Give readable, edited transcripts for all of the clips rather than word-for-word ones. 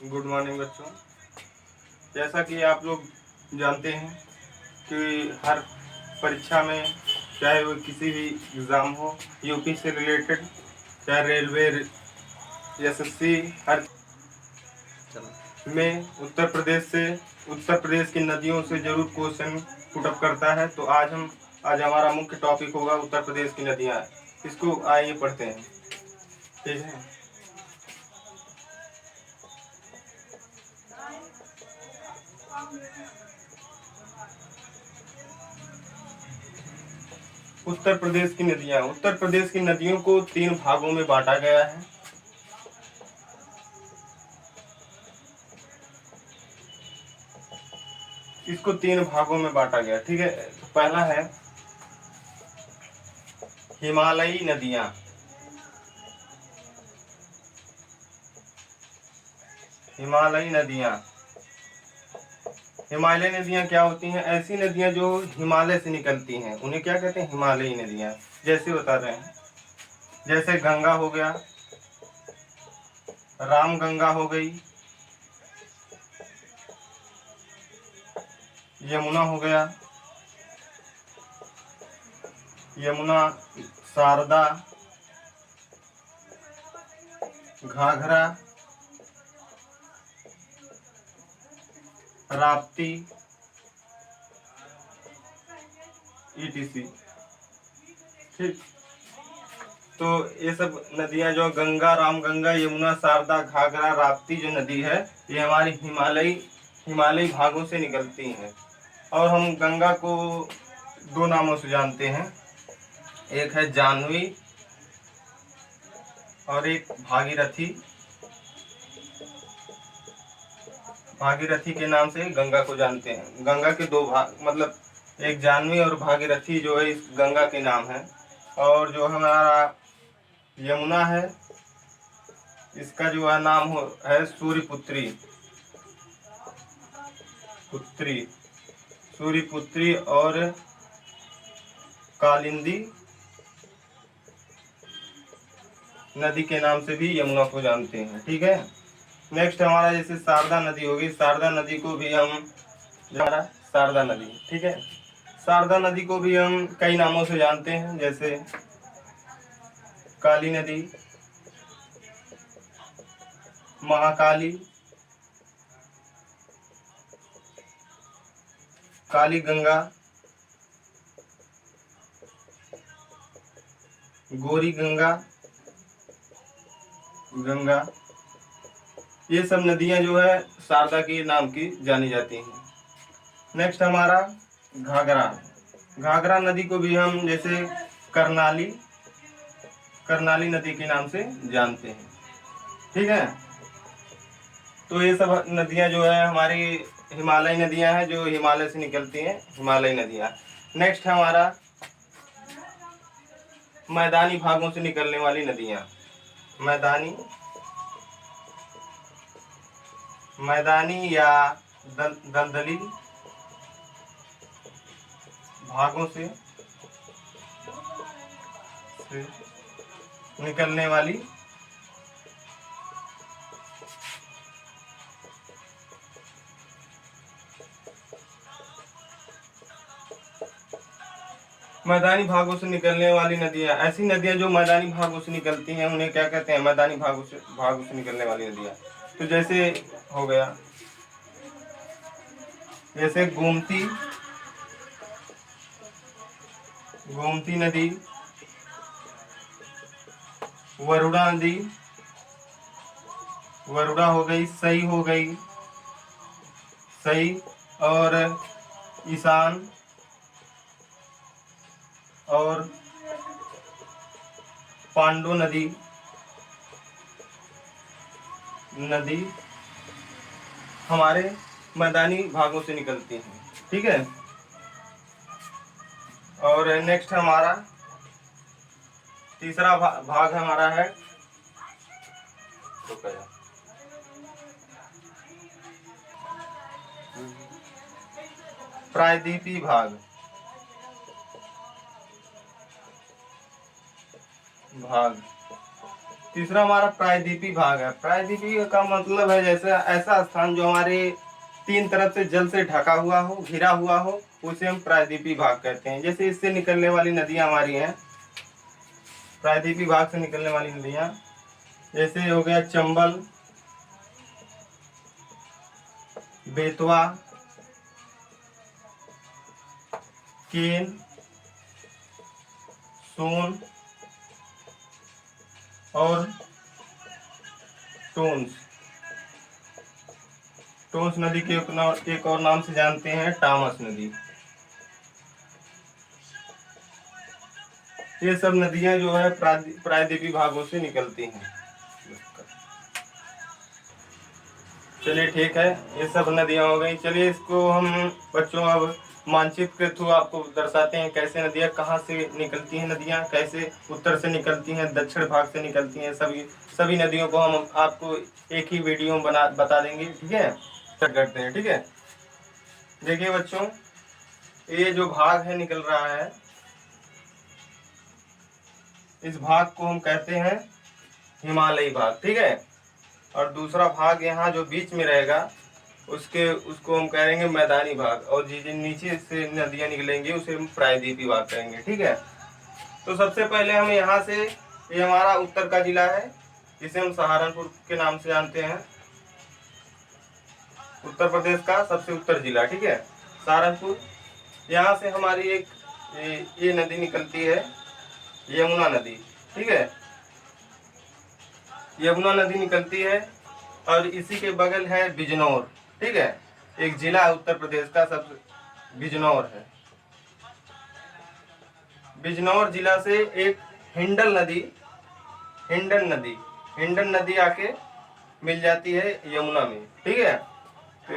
Good morning बच्चों। जैसा कि आप लोग जानते हैं कि हर परीक्षा में, चाहे वो किसी भी एग्ज़ाम हो, यूपी से रिलेटेड, चाहे रेलवे, एसएससी, हर में उत्तर प्रदेश की नदियों से जरूर क्वेश्चन पुटअप करता है। तो आज हमारा मुख्य टॉपिक होगा उत्तर प्रदेश की नदियाँ। इसको आइए पढ़ते हैं। ठीक है। उत्तर प्रदेश की नदियाँ। उत्तर प्रदेश की नदियों को 3 भागों में बांटा गया है। इसको 3 भागों में बांटा गया। ठीक है। पहला है हिमालयी नदियाँ। हिमालयी नदियाँ हिमालयी नदियाँ क्या होती हैं? ऐसी नदियाँ जो हिमालय से निकलती हैं, उन्हें क्या कहते हैं? हिमालयी नदियाँ। जैसे बता रहे हैं, जैसे गंगा हो गया, राम गंगा हो गई, यमुना हो गया, यमुना, शारदा, घाघरा, राप्ती, ईटीसी। ठीक। तो ये सब नदियां जो गंगा, रामगंगा, यमुना, शारदा, घाघरा, राप्ती जो नदी है, ये हमारी हिमालयी भागों से निकलती हैं। और हम गंगा को 2 नामों से जानते हैं। एक है जाह्नवी और एक भागीरथी। भागीरथी के नाम से गंगा को जानते हैं। गंगा के 2 भाग, मतलब एक जाह्नवी और भागीरथी जो है इस गंगा के नाम है। और जो हमारा यमुना है, इसका जो है नाम है सूर्यपुत्री। सूर्यपुत्री और कालिंदी नदी के नाम से भी यमुना को जानते हैं। ठीक है। नेक्स्ट हमारा जैसे शारदा नदी होगी। शारदा नदी को भी हम शारदा नदी, ठीक है, शारदा नदी को भी हम कई नामों से जानते हैं। जैसे काली नदी, महाकाली, काली गंगा, गोरी गंगा, ये सब नदियां जो है शारदा के नाम की जानी जाती हैं। नेक्स्ट हमारा घाघरा। घाघरा नदी को भी हम जैसे करनाली नदी के नाम से जानते हैं। ठीक है। तो ये सब नदियां जो है हमारी हिमालयी नदियां हैं, जो हिमालय से निकलती हैं, हिमालयी नदियां। नेक्स्ट हमारा मैदानी भागों से निकलने वाली नदियां। मैदानी या दलदली भागों से निकलने वाली मैदानी भागों से निकलने वाली नदियां। ऐसी नदियां जो मैदानी भागों से निकलती हैं, उन्हें क्या कहते हैं? मैदानी भागों से निकलने वाली नदियां। तो जैसे हो गया, जैसे गोमती नदी, वरुणा नदी, वरुणा हो गई, सई हो गई, सई, और ईशान, और पांडु नदी हमारे मैदानी भागों से निकलती हैं। ठीक है। और नेक्स्ट हमारा तीसरा भाग हमारा है प्रायद्वीपीय भाग। तीसरा हमारा प्रायद्वीपीय भाग है। प्रायद्वीपीय का मतलब है जैसे ऐसा स्थान जो हमारे तीन तरफ से जल से ढका हुआ हो, घिरा हुआ हो, उसे हम प्रायद्वीपीय भाग कहते हैं। जैसे इससे निकलने वाली नदियां हमारी हैं, प्रायद्वीपीय भाग से निकलने वाली नदियां जैसे हो गया चंबल, बेतवा, केन, सोन और टोंस। टोंस नदी के एक और नाम से जानते हैं टामस नदी। ये सब नदियां जो है प्रायद्वीपीय भागों से निकलती हैं। चलिए ठीक है, ये सब नदियां हो गई। चलिए इसको हम बच्चों अब मानचित्र के थ्रू आपको दर्शाते हैं कैसे नदियां कहाँ से निकलती हैं, नदियां कैसे उत्तर से निकलती हैं, दक्षिण भाग से निकलती हैं। सभी नदियों को हम आपको एक ही वीडियो में बता देंगे। ठीक है, करते हैं। ठीक है, देखिए बच्चों, ये जो भाग है निकल रहा है, इस भाग को हम कहते हैं हिमालयी भाग। ठीक है, और दूसरा भाग यहाँ जो बीच में रहेगा उसको हम कहेंगे मैदानी भाग, और जो नीचे से नदियां निकलेंगी उसे हम प्रायद्वीपीय भाग कहेंगे। ठीक है, तो सबसे पहले हम यहाँ से, ये हमारा उत्तर का जिला है जिसे हम सहारनपुर के नाम से जानते हैं, उत्तर प्रदेश का सबसे उत्तर जिला। ठीक है, सहारनपुर। यहाँ से हमारी एक ये नदी निकलती है, यमुना नदी। ठीक है, यमुना नदी निकलती है, और इसी के बगल है बिजनौर। ठीक है, एक जिला है उत्तर प्रदेश का, सब बिजनौर है। बिजनौर जिला से एक हिंडन नदी आके मिल जाती है यमुना में। ठीक है, तो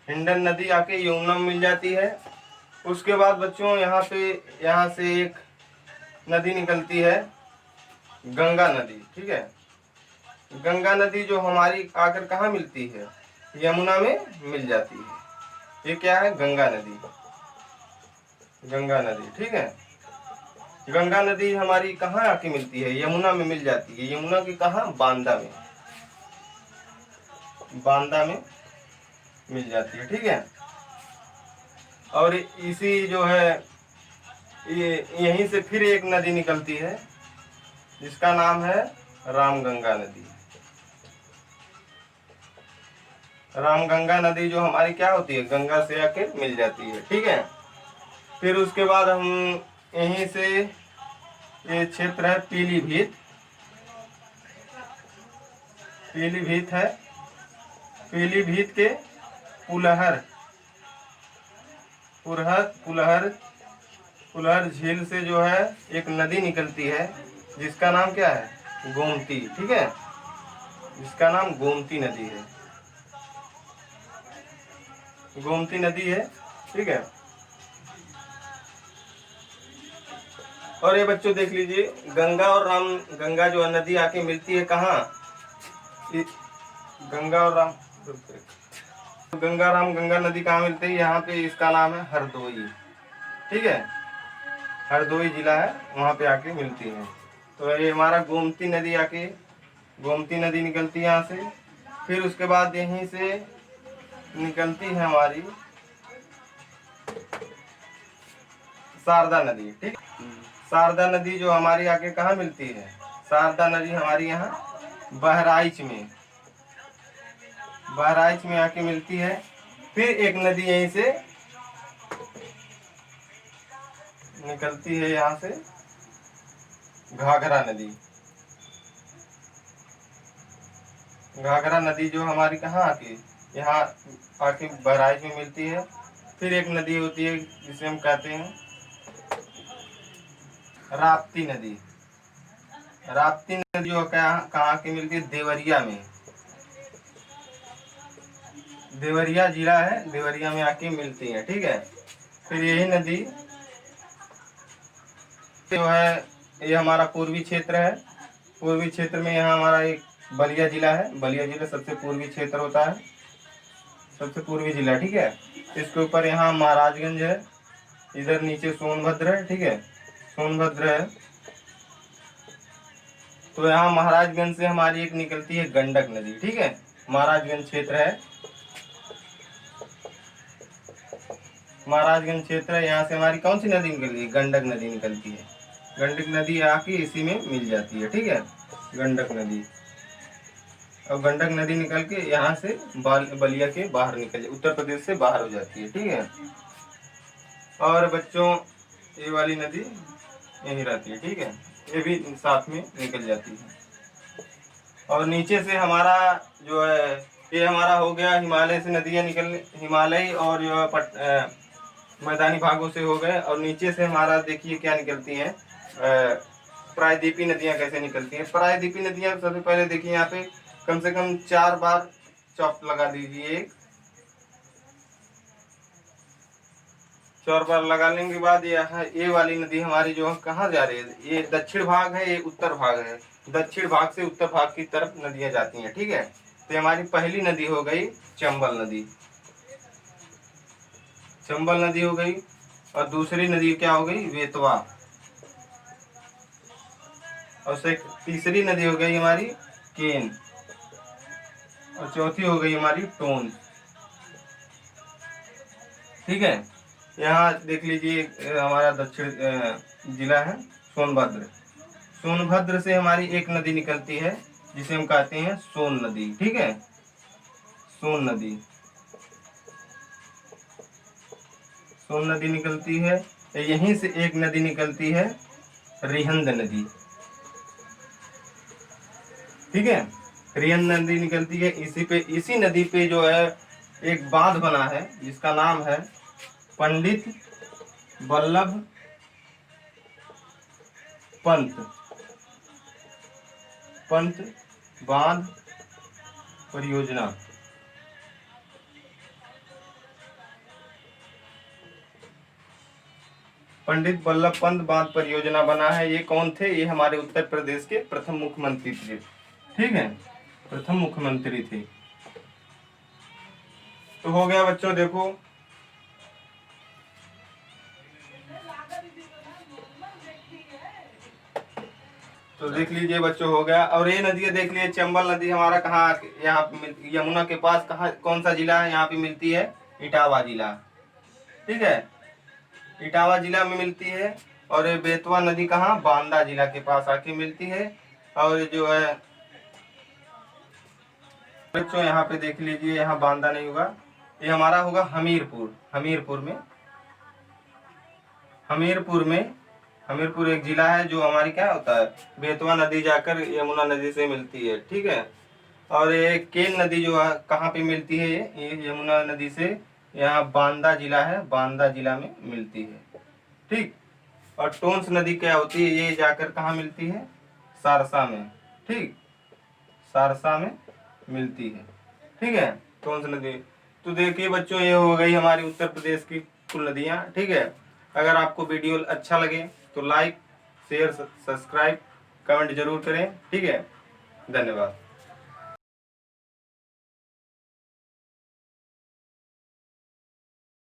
हिंडन नदी आके यमुना में मिल जाती है। उसके बाद बच्चों यहाँ से एक नदी निकलती है, गंगा नदी। ठीक है, गंगा नदी जो हमारी आकर कहाँ मिलती है, यमुना में मिल जाती है। ये क्या है, गंगा नदी। ठीक है, गंगा नदी हमारी कहाँ आके मिलती है, यमुना में मिल जाती है। यमुना की कहाँ, बांदा में मिल जाती है। ठीक है, और इसी जो है ये यहीं से फिर एक नदी निकलती है जिसका नाम है रामगंगा नदी। रामगंगा नदी जो हमारी क्या होती है, गंगा से आके मिल जाती है। ठीक है, फिर उसके बाद हम यहीं से, ये क्षेत्र है पीलीभीत है। पीलीभीत के पुलहर झील से जो है एक नदी निकलती है जिसका नाम क्या है, गोमती। ठीक है, जिसका नाम गोमती नदी है, गोमती नदी है। ठीक है, और ये बच्चों देख लीजिए, गंगा जो नदी आके मिलती है कहाँ, गंगा नदी कहाँ मिलती है, यहाँ पे इसका नाम है हरदोई। ठीक है, हरदोई जिला है, वहाँ पे आके मिलती है। तो ये हमारा गोमती नदी निकलती है यहाँ से। फिर उसके बाद यहीं से निकलती है हमारी शारदा नदी। ठीक, शारदा नदी जो हमारी आके कहाँ मिलती है, शारदा नदी हमारी यहाँ बहराइच में आके मिलती है। फिर एक नदी यहीं से निकलती है, यहाँ से घाघरा नदी जो हमारी कहाँ आके, यहाँ आके बहराइच में मिलती है। फिर एक नदी होती है जिसे हम कहते हैं राप्ती नदी जो कहाँ की मिलती है, देवरिया जिला है, देवरिया में आके मिलती है। ठीक है, फिर यही नदी जो है ये हमारा पूर्वी क्षेत्र है। पूर्वी क्षेत्र में यहाँ हमारा एक बलिया जिला है, बलिया जिला सबसे पूर्वी क्षेत्र होता है, सबसे पूर्वी जिला। ठीक है, इसके ऊपर यहाँ महाराजगंज है, इधर नीचे सोनभद्र है। ठीक है, सोनभद्र है, तो यहाँ महाराजगंज से हमारी एक निकलती है गंडक नदी, ठीक है, महाराजगंज क्षेत्र है, महाराजगंज क्षेत्र है, यहाँ से हमारी कौन सी नदी निकलती है, गंडक नदी निकलती है, गंडक नदी आके इसी में मिल जाती है, ठीक है, गंडक नदी। और गंडक नदी निकल के यहाँ से बलिया के बाहर निकल, उत्तर प्रदेश से बाहर हो जाती है, ठीक है। और बच्चों ये वाली नदी यहीं रहती है, ठीक है, ये भी साथ में निकल जाती है। और नीचे से हमारा जो है ये हमारा हो गया हिमालय से नदियाँ निकल, हिमालय और जो है मैदानी भागों से हो गए। और नीचे से हमारा देखिए क्या निकलती हैं, प्रायद्वीपीय नदियाँ कैसे निकलती हैं। प्रायद्वीपीय नदियाँ सबसे पहले देखिए यहाँ पे कम से कम 4 बार चौक लगा दीजिए, 4 बार लगाने के बाद ये वाली नदी हमारी जो कहाँ जा रही है, ये दक्षिण भाग है, ये उत्तर भाग है, दक्षिण भाग से उत्तर भाग की तरफ नदियाँ जाती हैं, ठीक है। तो हमारी पहली नदी हो गई चंबल नदी, चंबल नदी हो गई। और दूसरी नदी क्या हो गई, बेतवा। और तीसरी नदी हो गई हमारी केन। और चौथी हो गई हमारी टोन, ठीक है। यहाँ देख लीजिए हमारा दक्षिण जिला है सोनभद्र, सोनभद्र से हमारी एक नदी निकलती है जिसे हम कहते हैं सोन नदी, ठीक है, सोन नदी, सोन नदी निकलती है। यहीं से एक नदी निकलती है रिहंद नदी, ठीक है, रिहंद नदी निकलती है। इसी नदी पे जो है एक बांध बना है जिसका नाम है पंडित वल्लभ पंत बांध परियोजना। पंडित वल्लभ पंत बांध परियोजना बना है। ये कौन थे, ये हमारे उत्तर प्रदेश के प्रथम मुख्यमंत्री थे, ठीक है, प्रथम मुख्यमंत्री थे। तो हो गया बच्चों, देखो तो देख लीजिए बच्चों हो गया। और ये नदियाँ देख लीजिए, चंबल नदी हमारा कहाँ, यहाँ यमुना के पास कहाँ, कौन सा जिला है, यहाँ पे मिलती है इटावा जिला, ठीक है, इटावा जिला में मिलती है। और ये बेतवा नदी कहाँ, बांदा जिला के पास आके मिलती है। और जो है बच्चों यहाँ पे देख लीजिए, यहाँ बांदा नहीं होगा, ये हमारा होगा हमीरपुर, हमीरपुर एक जिला है जो हमारी क्या होता है, बेतवा नदी जाकर यमुना नदी से मिलती है, ठीक है। और ये केन नदी जो है कहाँ पे मिलती है, ये यमुना नदी से यहाँ बांदा जिला है, बांदा जिला में मिलती है, ठीक। और टोंस नदी क्या होती है, ये जाकर कहाँ मिलती है, सारसा में, ठीक, सारसा में मिलती है, ठीक है, टोंस नदी। तो देखिए बच्चों ये हो गई हमारी उत्तर प्रदेश की कुल नदियाँ, ठीक है। अगर आपको वीडियो अच्छा लगे तो लाइक शेयर सब्सक्राइब कमेंट जरूर करें, ठीक है, धन्यवाद।